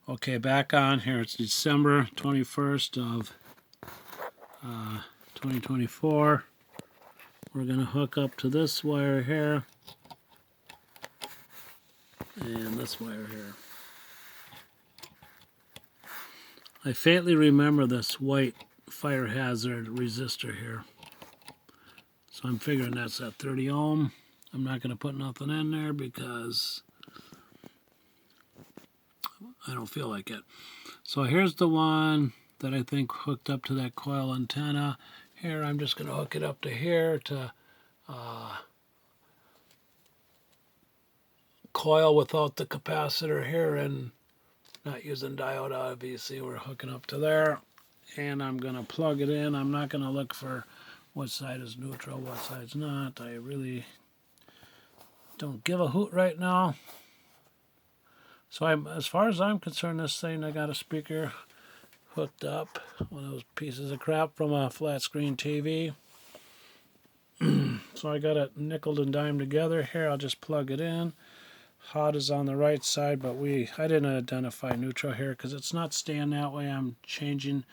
Okay, back on here. It's December 21st of 2024. We're going to hook up to this wire here and this wire here. I faintly remember this white fire hazard resistor here. So I'm figuring that's at 30 ohm. I'm not going to put nothing in there because I don't feel like it. So here's the one that I think hooked up to that coil antenna. Here I'm just going to hook it up to here to coil without the capacitor here and not using diode obviously. We're hooking up to there and I'm going to plug it in. I'm not going to look for what side is neutral, what side's not. I really don't give a hoot right now. So as far as I'm concerned, this thing, I got a speaker hooked up, one of those pieces of crap from a flat screen TV. So I got it nickeled and dimed together. Here, I'll just plug it in. Hot is on the right side, but I didn't identify neutral here because it's not staying that way. I'm changing.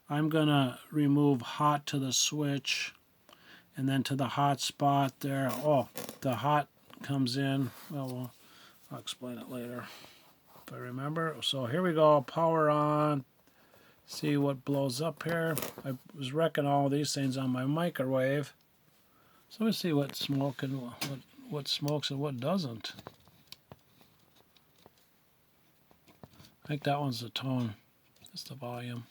I'm going to remove hot to the switch and then to the hot spot there. Oh, the hot comes in. Well, I'll explain it later if I remember. So here we go. Power on. See what blows up here. I was wrecking all these things on my microwave. So let's see what smoke and what smokes and what doesn't. I think that one's the tone. That's the volume.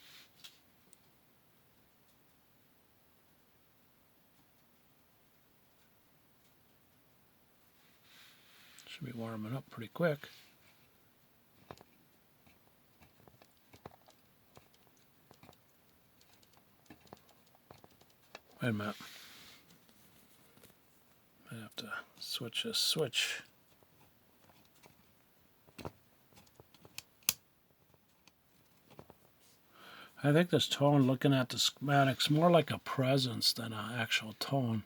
Should be warming up pretty quick. Wait a minute. I have to switch this switch. I think this tone, looking at the schematics, more like a presence than an actual tone.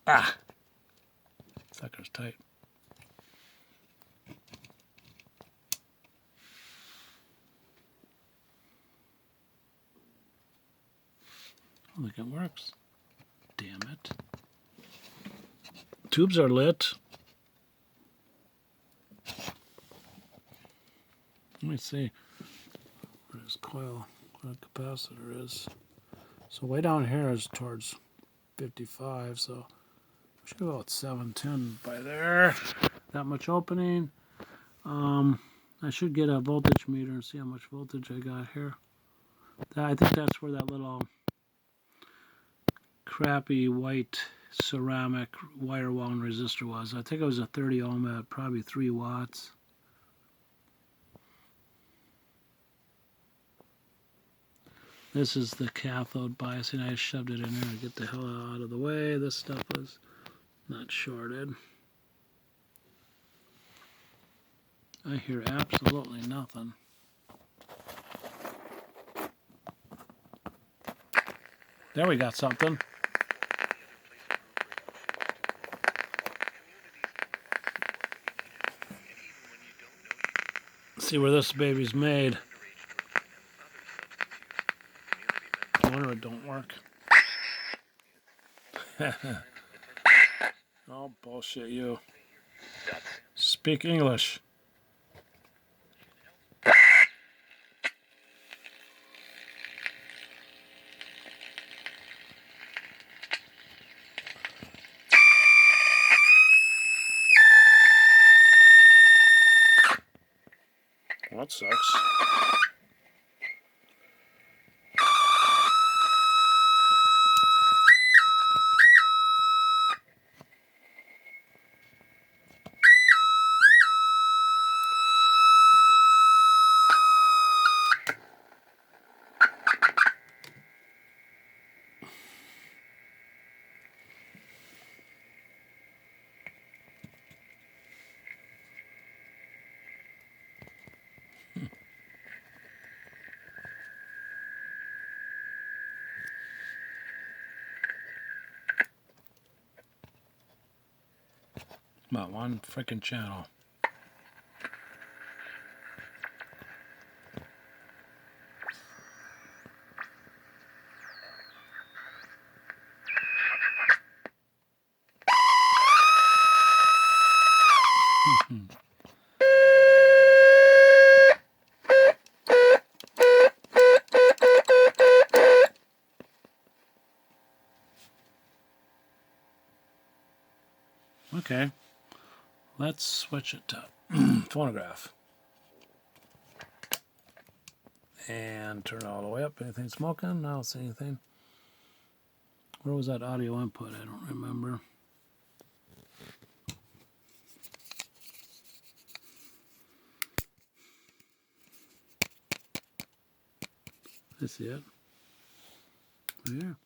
Ah! Sucker's tight. I don't think it works. Damn it. Tubes are lit. Let me see where this coil capacitor is. So way down here is towards 55, so we should go at 710 by there. That much opening. I should get a voltage meter and see how much voltage I got here. I think that's where that little crappy white ceramic wire wound resistor was. I think it was a 30 ohm at probably 3 watts. This is the cathode biasing. I shoved it in there to get the hell out of the way. This stuff was not shorted. I hear absolutely nothing. There we got something. Let's see where this baby's made. I wonder it don't work. Oh, bullshit, you. Speak English. Well, that sucks. About one freaking channel. Okay, let's switch it to phonograph. And turn it all the way up. Anything smoking? No, I don't see anything. Where was that audio input? I don't remember. I see it. There.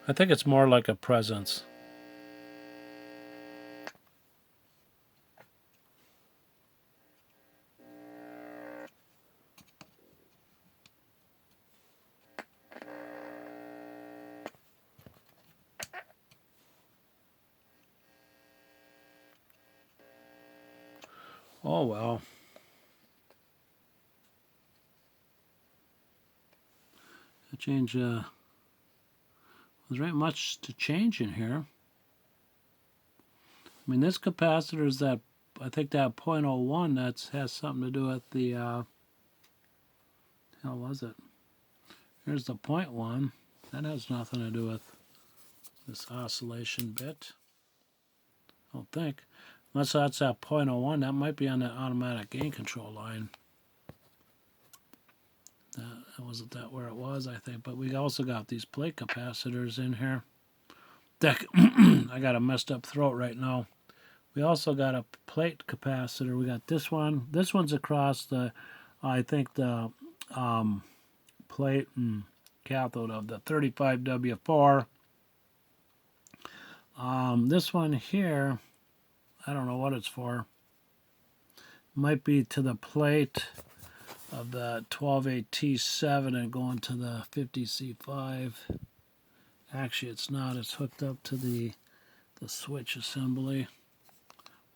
I think it's more like a presence. Oh, well. The change, there's not much to change in here. I mean, this capacitor is that, I think that 0.01, that has something to do with the, hell was it? Here's the 0.1. That has nothing to do with this oscillation bit. I don't think. Unless that's that 0.01, that might be on the automatic gain control line. That wasn't that where it was, I think. But we also got these plate capacitors in here. I got a messed up throat right now. We also got a plate capacitor. We got this one. This one's across the, I think, the plate and cathode of the 35W4. This one here, I don't know what it's for. Might be to the plate of the 12A-T7 and going to the 50C5. Actually, it's not. It's hooked up to the switch assembly.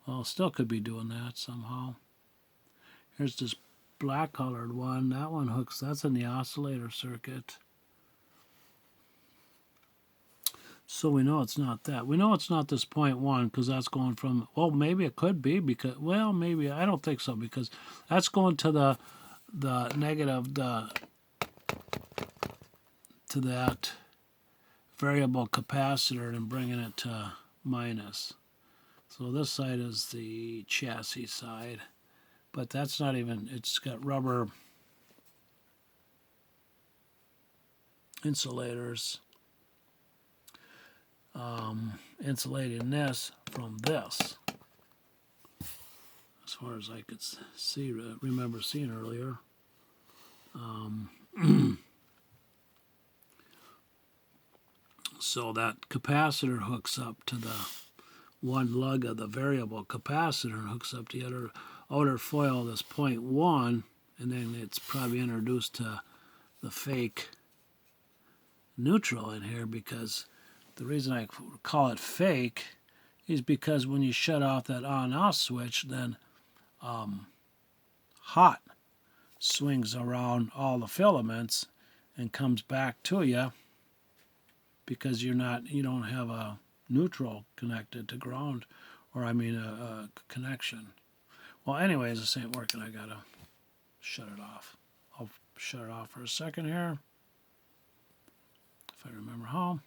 Well, still could be doing that somehow. Here's this black colored one. That one hooks. That's in the oscillator circuit. So we know it's not that. We know it's not this 0.1 because that's going from, well, maybe it could be because, well, maybe, I don't think so because that's going to the negative, to that variable capacitor and bringing it to minus. So this side is the chassis side, but that's not even, it's got rubber insulators. Insulating this from this, as far as I could see, remember seeing earlier. So that capacitor hooks up to the one lug of the variable capacitor and hooks up to the other outer foil of this 0.1, and then it's probably introduced to the fake neutral in here because the reason I call it fake is because when you shut off that on-off switch, then hot swings around all the filaments and comes back to you because you don't have a neutral connected to ground, or I mean a connection. Well, anyways, this ain't working. I gotta shut it off. I'll shut it off for a second here, if I remember how.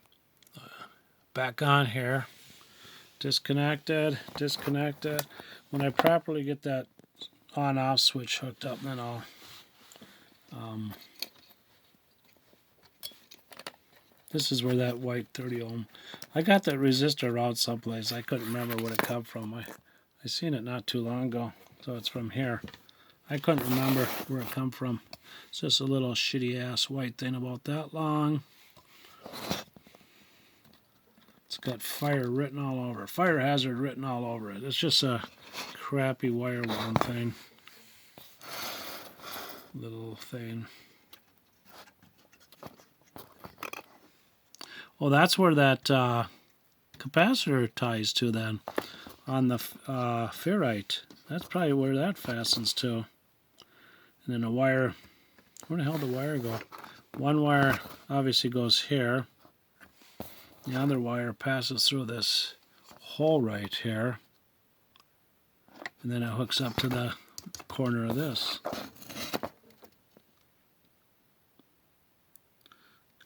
Back on here. Disconnected. When I properly get that on-off switch hooked up, then I'll this is where that white 30 ohm. I got that resistor around someplace. I couldn't remember where it come from. I seen it not too long ago, so it's from here. I couldn't remember where it come from. It's just a little shitty ass white thing about that long. It's got fire written all over it. Fire hazard written all over it. It's just a crappy wire worm thing. Little thing. Well, that's where that capacitor ties to then. on the ferrite. That's probably where that fastens to. And then a wire, where the hell did the wire go? One wire obviously goes here. The other wire passes through this hole right here. And then it hooks up to the corner of this.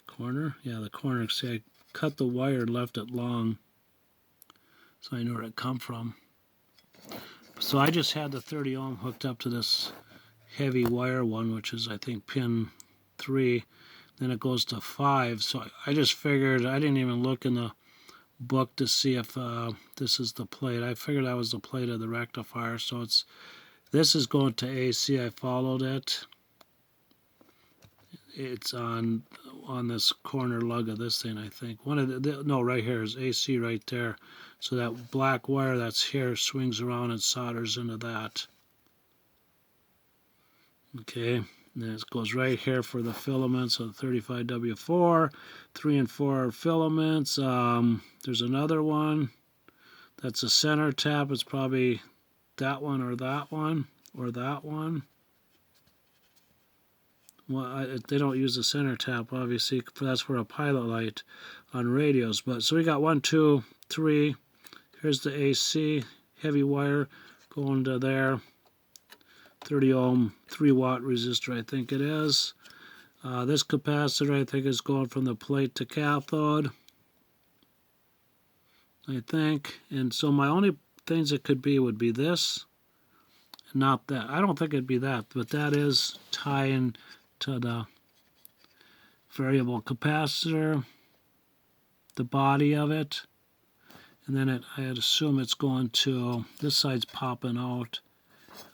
Corner? Yeah, the corner. See, I cut the wire, left it long, so I knew where it come from. So I just had the 30 ohm hooked up to this heavy wire one, which is I think pin 3. Then it goes to 5. So I just figured, I didn't even look in the book to see if this is the plate. I figured that was the plate of the rectifier. So this is going to AC. I followed it. It's on this corner lug of this thing, I think. One of no, right here is AC right there. So that black wire that's here swings around and solders into that. Okay, and then it goes right here for the filaments of the 35W4, 3 and 4 filaments. There's another one. That's a center tap. It's probably that one or that one or that one. Well, they don't use the center tap, obviously. That's for a pilot light on radios. But so we got 1, 2, 3. Here's the AC, heavy wire going to there. 30 ohm, 3 watt resistor, I think it is. This capacitor, I think, is going from the plate to cathode, I think. And so my only things it could be would be this, not that. I don't think it'd be that, but that is tying to the variable capacitor, the body of it, and then I'd assume it's going to, this side's popping out,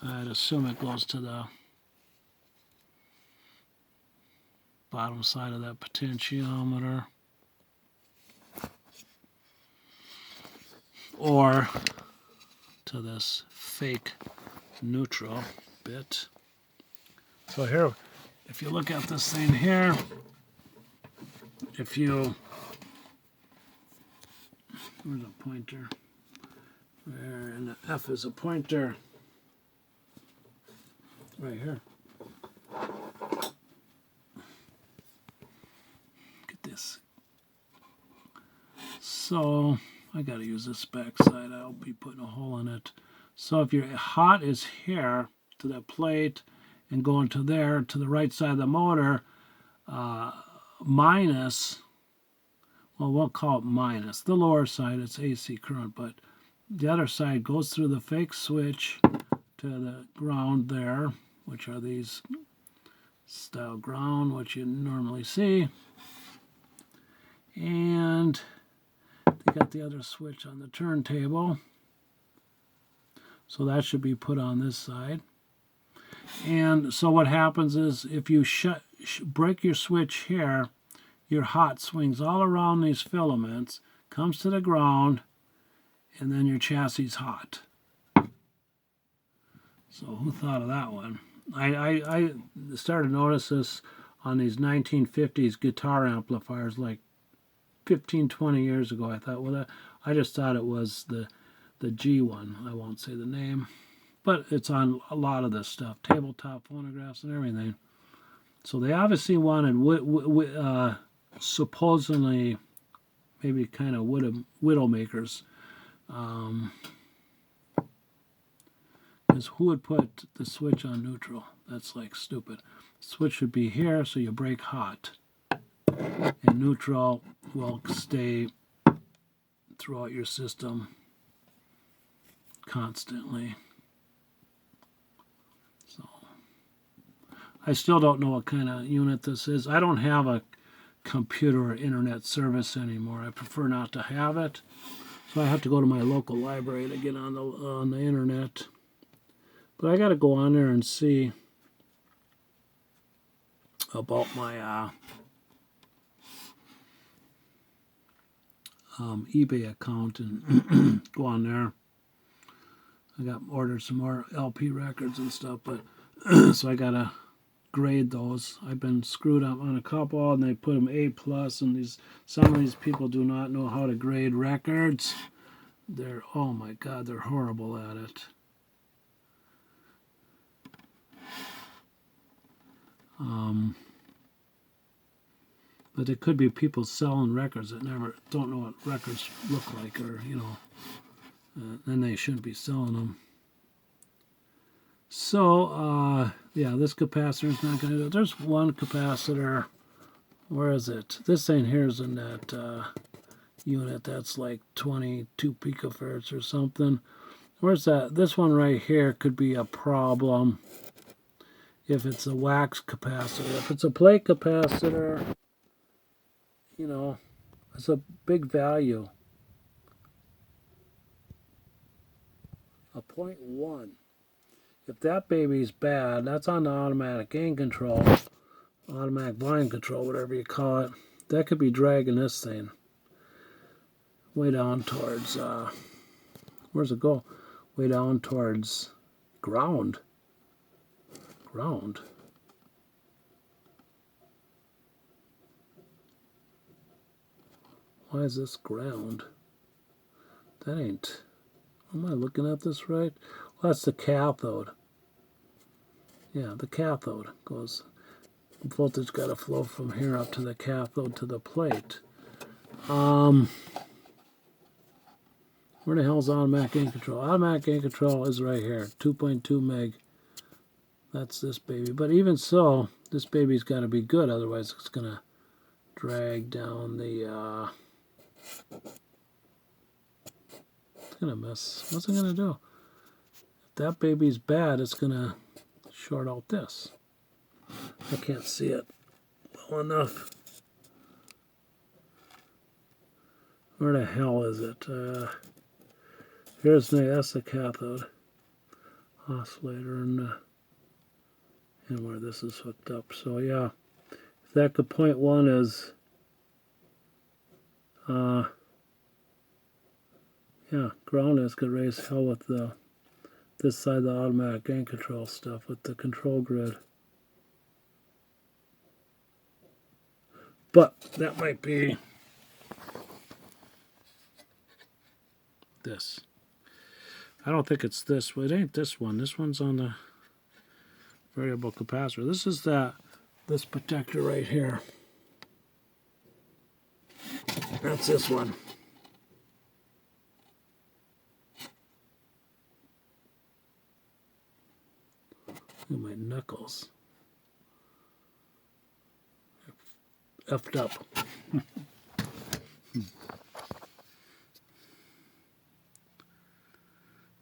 I'd assume it goes to the bottom side of that potentiometer, or to this fake neutral bit. So here, if you look at this thing here, if you, where's a pointer? There, and the F is a pointer. Right here. Get this. So I gotta use this back side. I'll be putting a hole in it. So if your hot is here to that plate and going to there, to the right side of the motor, minus, well, we'll call it minus. The lower side, it's AC current, but the other side goes through the fake switch to the ground there, which are these style ground, which you normally see. And they got the other switch on the turntable. So that should be put on this side. And so what happens is if you break your switch here, your hot swings all around these filaments, comes to the ground, and then your chassis is hot. So who thought of that one? I started to notice this on these 1950s guitar amplifiers like 15, 20 years ago. I thought, well, I just thought it was the G one. I won't say the name. But it's on a lot of this stuff, tabletop phonographs and everything. So they obviously wanted, supposedly, maybe kind of widowmakers. Because who would put the switch on neutral? That's like stupid. The switch should be here, so you break hot. And neutral will stay throughout your system constantly. So I still don't know what kind of unit this is. I don't have a computer or internet service anymore. I prefer not to have it. So I have to go to my local library to get on the internet. But I got to go on there and see about my eBay account and go on there. I got ordered some more LP records and stuff, but so I got to grade those. I've been screwed up on a couple, and they put them A+, and some of these people do not know how to grade records. They're, oh my God, they're horrible at it. But it could be people selling records that never don't know what records look like, or then they shouldn't be selling them. So yeah, this capacitor is not going to do it. There's one capacitor. Where is it? This thing here is in that unit that's like 22 picofards or something. Where's that? This one right here could be a problem if it's a wax capacitor. If it's a plate capacitor, it's a big value. A 0.1. If that baby's bad, that's on the automatic gain control, automatic volume control, whatever you call it. That could be dragging this thing way down towards, where's it go? Way down towards ground. Ground. Why is this ground? That ain't, am I looking at this right? Well, that's the cathode. Yeah, the cathode goes, voltage got to flow from here up to the cathode to the plate. Where the hell's automatic gain control? Automatic gain control is right here, 2.2 meg. That's this baby. But even so, this baby's got to be good, otherwise it's going to drag down the, it's going to mess. What's it going to do? If that baby's bad, it's going to short out this. I can't see it well enough. Where the hell is it? Here's that's the cathode oscillator, and where this is hooked up. So yeah, if that could 0.1 is, yeah, ground is could raise hell with the this side of the automatic gain control stuff with the control grid. But that might be this. I don't think it's this. Well, it ain't this one. This one's on the variable capacitor. This is this protector right here. That's this one. Look at my knuckles. Effed up.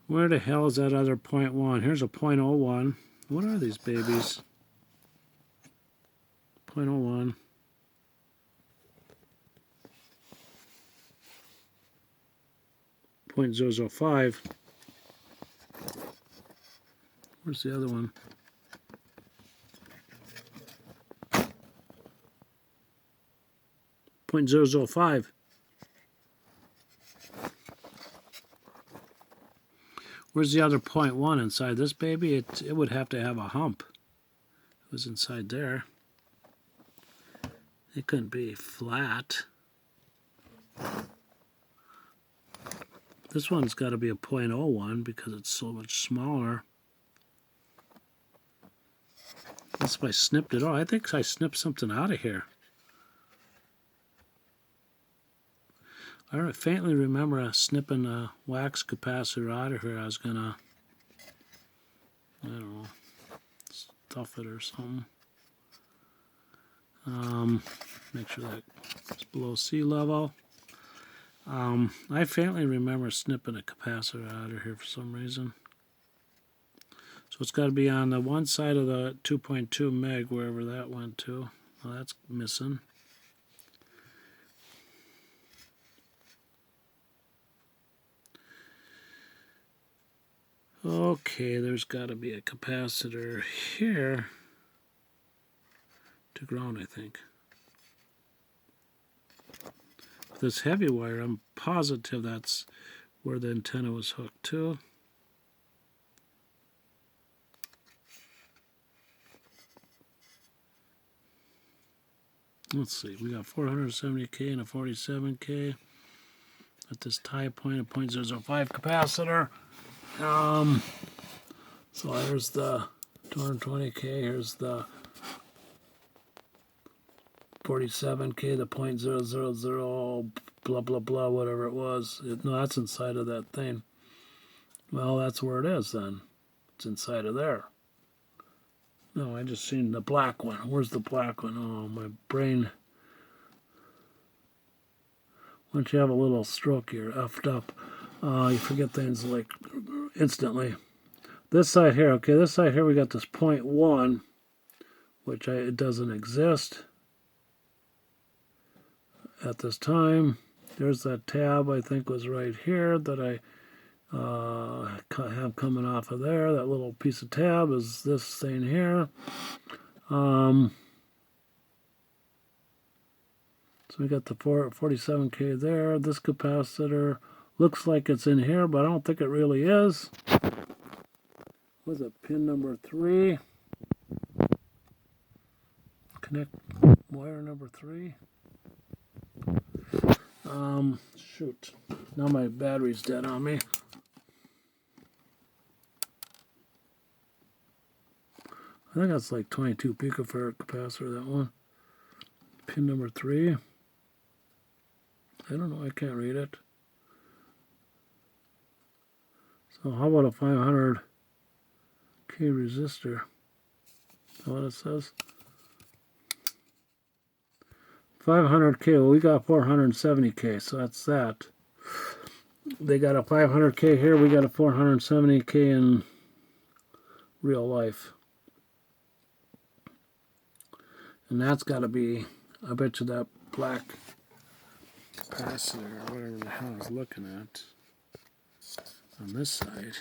Where the hell is that other 0.1? Here's a 0.01. What are these babies? 0.01. 0.005. Where's the other one? 0.005. Where's the other 0.1 inside this baby? It would have to have a hump. It was inside there. It couldn't be flat. This one's got to be a 0.01 because it's so much smaller. Unless if I snipped it off. I think I snipped something out of here. I faintly remember snipping a wax capacitor out of here. I was gonna, I don't know, stuff it or something. Make sure that it's below sea level. I faintly remember snipping a capacitor out of here for some reason. So it's got to be on the one side of the 2.2 meg, wherever that went to. Well, that's missing. Okay, there's got to be a capacitor here to ground, I think. This heavy wire, I'm positive that's where the antenna was hooked to. Let's see, we got 470K and a 47K. at this tie point, a 0.005 capacitor. So here's the 220K, here's the 47K, the 0.000, blah, blah, blah, whatever it was. No, that's inside of that thing. Well, that's where it is then. It's inside of there. No, I just seen the black one. Where's the black one? Oh, my brain. Once you have a little stroke, you're effed up. You forget things like instantly. This side here, okay, this side here we got this 0.1, which it doesn't exist at this time. There's that tab I think was right here that I have coming off of there. That little piece of tab is this thing here. So we got the 47K there. This capacitor looks like it's in here, but I don't think it really is. Was it pin number 3? Connect wire number 3. Shoot. Now my battery's dead on me. I think that's like 22 picofarad capacitor, that one. Pin number 3. I don't know, I can't read it. So how about a 500K resistor? Is that what it says? 500K, well we got 470K, so that's that. They got a 500K here, we got a 470K in real life. And that's got to be, I bet you that black capacitor, or whatever the hell I was looking at, on this side.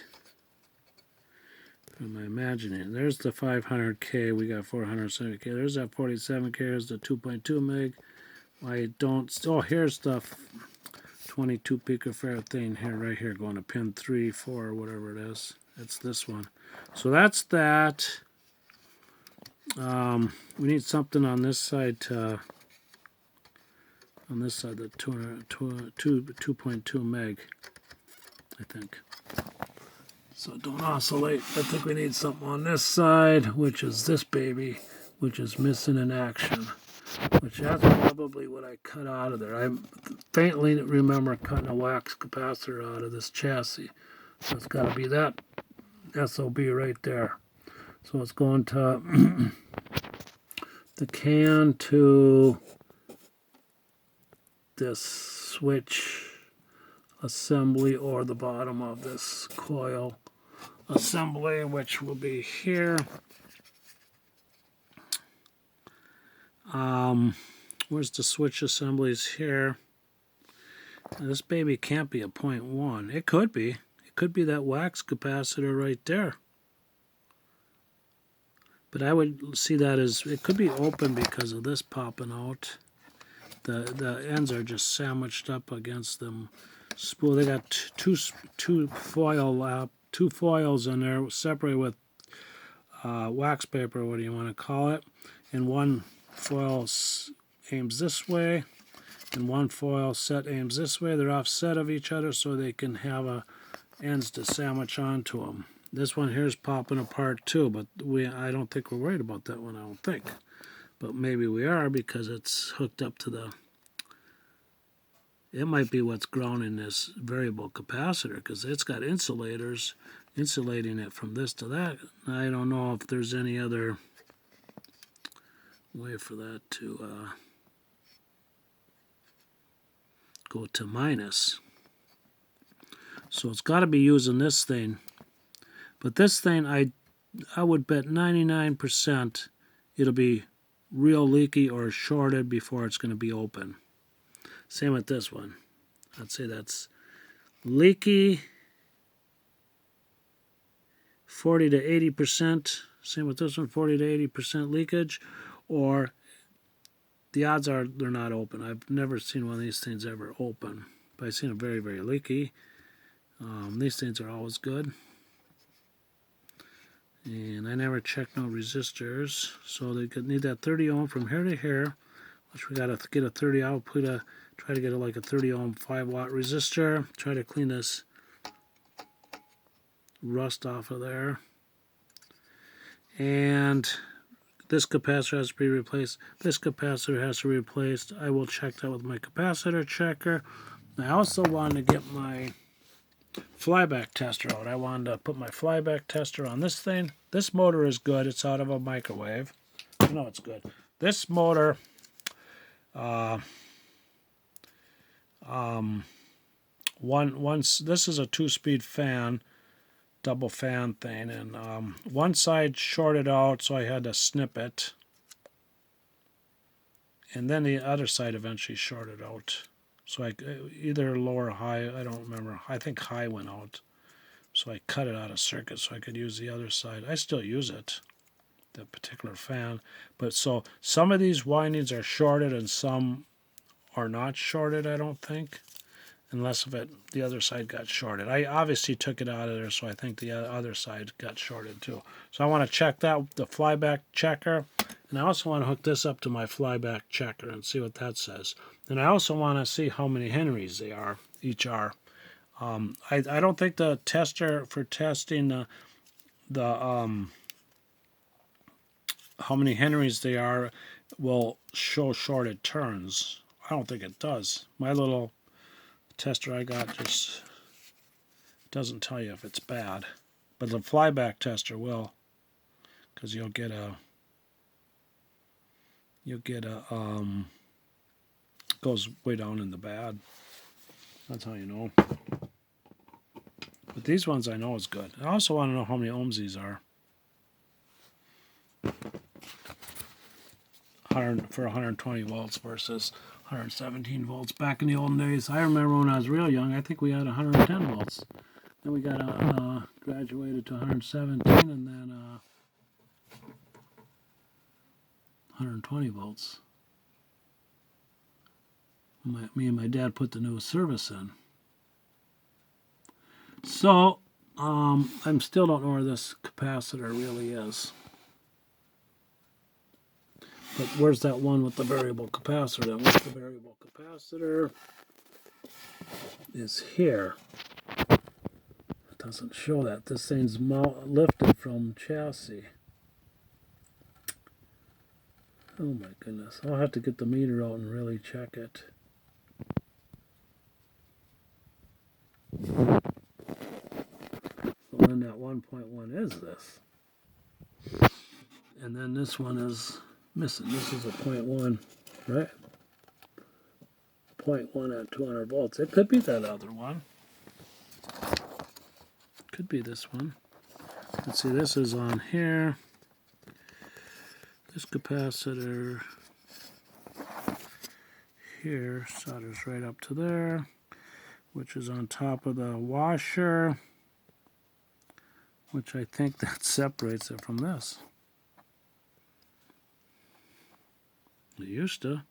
What am I imagining? There's the 500K, we got 470K. There's that 47K, there's the 2.2 meg. I don't, oh, here's the 22 picofarad thing here, right here, going to pin 3, 4, whatever it is. It's this one. So that's that. We need something on this side to, the 2.2 meg, I think. So don't oscillate. I think we need something on this side, which is this baby, which is missing in action. Which that's probably what I cut out of there. I faintly remember cutting a wax capacitor out of this chassis. So it's got to be that SOB right there. So it's going to the can to this switch assembly, or the bottom of this coil assembly, which will be here. Where's the switch assemblies here? Now, this baby can't be a 0.1. It could be. It could be that wax capacitor right there. But I would see that as, it could be open because of this popping out. The ends are just sandwiched up against them. Spool. They got two foils in there, separated with wax paper, what do you want to call it? And one foil aims this way, and one foil set aims this way. They're offset of each other so they can have ends to sandwich onto them. This one here is popping apart too, but I don't think we're worried about that one, I don't think. But maybe we are, because it's hooked up to the... It might be what's grounding this variable capacitor, because it's got insulators insulating it from this to that. I don't know if there's any other way for that to go to minus. So it's got to be using this thing. But this thing, I would bet 99% it'll be real leaky or shorted before it's going to be open. Same with this one. I'd say that's leaky 40 to 80%. Same with this one, 40 to 80% leakage. Or the odds are they're not open. I've never seen one of these things ever open. But I've seen it very, very leaky. These things are always good. And I never check no resistors. So they could need that 30 ohm from here to here, which we got to get a 30 output Try to get it like a 30 ohm 5 watt resistor. Try to clean this rust off of there. And this capacitor has to be replaced. This capacitor has to be replaced. I will check that with my capacitor checker. I also wanted to get my flyback tester out. I wanted to put my flyback tester on this thing. This motor is good. It's out of a microwave. I know it's good. This motor, this is a 2-speed fan, double fan thing, and one side shorted out, so I had to snip it, and then the other side eventually shorted out. So I either low or high, I don't remember. I think high went out, so I cut it out of circuit so I could use the other side. I still use it, that particular fan, but so some of these windings are shorted and some are not shorted, I don't think, unless the other side got shorted. I obviously took it out of there, so I think the other side got shorted too. So I want to check that with the flyback checker, and I also want to hook this up to my flyback checker and see what that says. And I also want to see how many henries they are, each are. I don't think the tester for testing the how many henries they are will show shorted turns. I don't think it does. My little tester I got just doesn't tell you if it's bad, but the flyback tester will, because you'll get a goes way down in the bad. That's how you know. But these ones I know is good. I also want to know how many ohms these are. 100 for 120 volts versus 117 volts back in the olden days. I remember when I was real young, I think we had 110 volts. Then we got graduated to 117, and then 120 volts. Me and my dad put the new service in. So, I still don't know where this capacitor really is. But where's that one with the variable capacitor? That one with the variable capacitor is here. It doesn't show that. This thing's lifted from chassis. Oh my goodness. I'll have to get the meter out and really check it. So then that 1.1 is this. And then this one is missing. This is a 0.1, right? 0.1 at 200 volts. It could be that other one. Could be this one. Let's see, this is on here. This capacitor here solders right up to there, which is on top of the washer, which I think that separates it from this. It used to.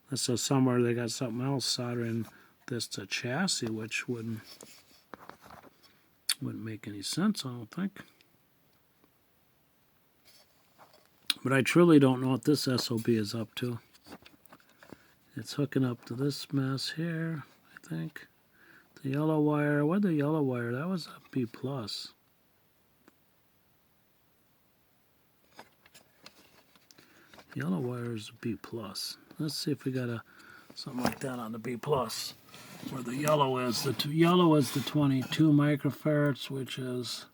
This is somewhere they got something else soldering this to chassis, which wouldn't make any sense, I don't think. But I truly don't know what this SOB is up to. It's hooking up to this mess here, I think. The yellow wire, what the yellow wire? That was a B+. Yellow wire is a B+. Let's see if we got something like that on the B+. Where the yellow is. The yellow is the 22 microfarads, which is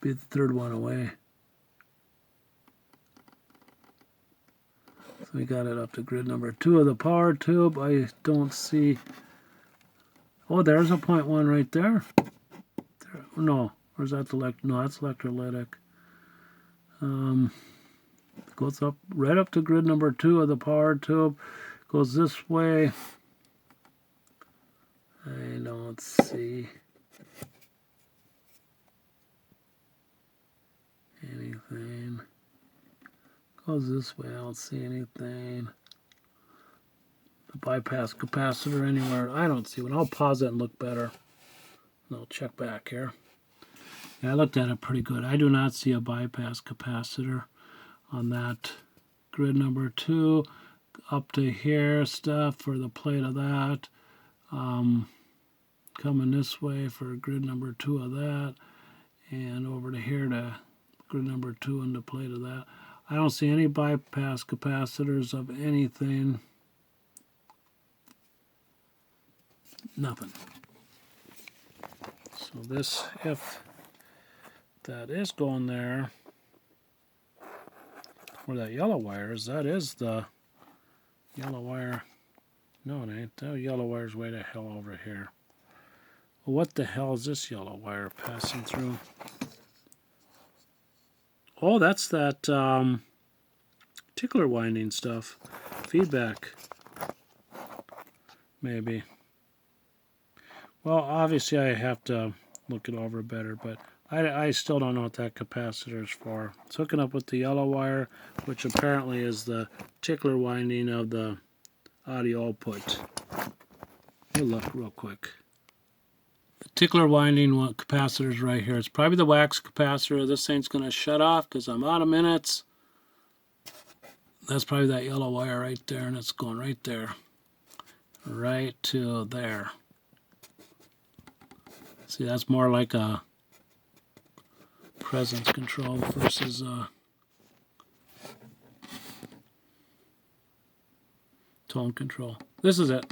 be the third one away. So we got it up to grid number 2 of the power tube. I don't see. Oh, there's a 0.1 right there. No, or is that the no, that's electrolytic. Goes up right up to grid number 2 of the power tube. Goes this way. I don't see anything. Goes this way, I don't see anything. the bypass capacitor anywhere. I don't see one. I'll pause it and look better. And I'll check back here. Yeah, I looked at it pretty good. I do not see a bypass capacitor on that grid number 2. Up to here stuff for the plate of that. Coming this way for grid number 2 of that. And over to here to grid number 2 and the plate of that. I don't see any bypass capacitors of anything. Nothing. So this, if that is going there, where that yellow wire is, that is the yellow wire. No, it ain't. That yellow wire's way to hell over here. Well, what the hell is this yellow wire passing through? Oh, that's that tickler winding stuff. Feedback. Maybe. Well, obviously I have to look it over better, but I still don't know what that capacitor is for. It's hooking up with the yellow wire, which apparently is the tickler winding of the audio output. We'll look real quick. The tickler winding capacitor is right here. It's probably the wax capacitor. This thing's going to shut off because I'm out of minutes. That's probably that yellow wire right there, and it's going right there. Right to there. See, that's more like a presence control versus tone control. This is it.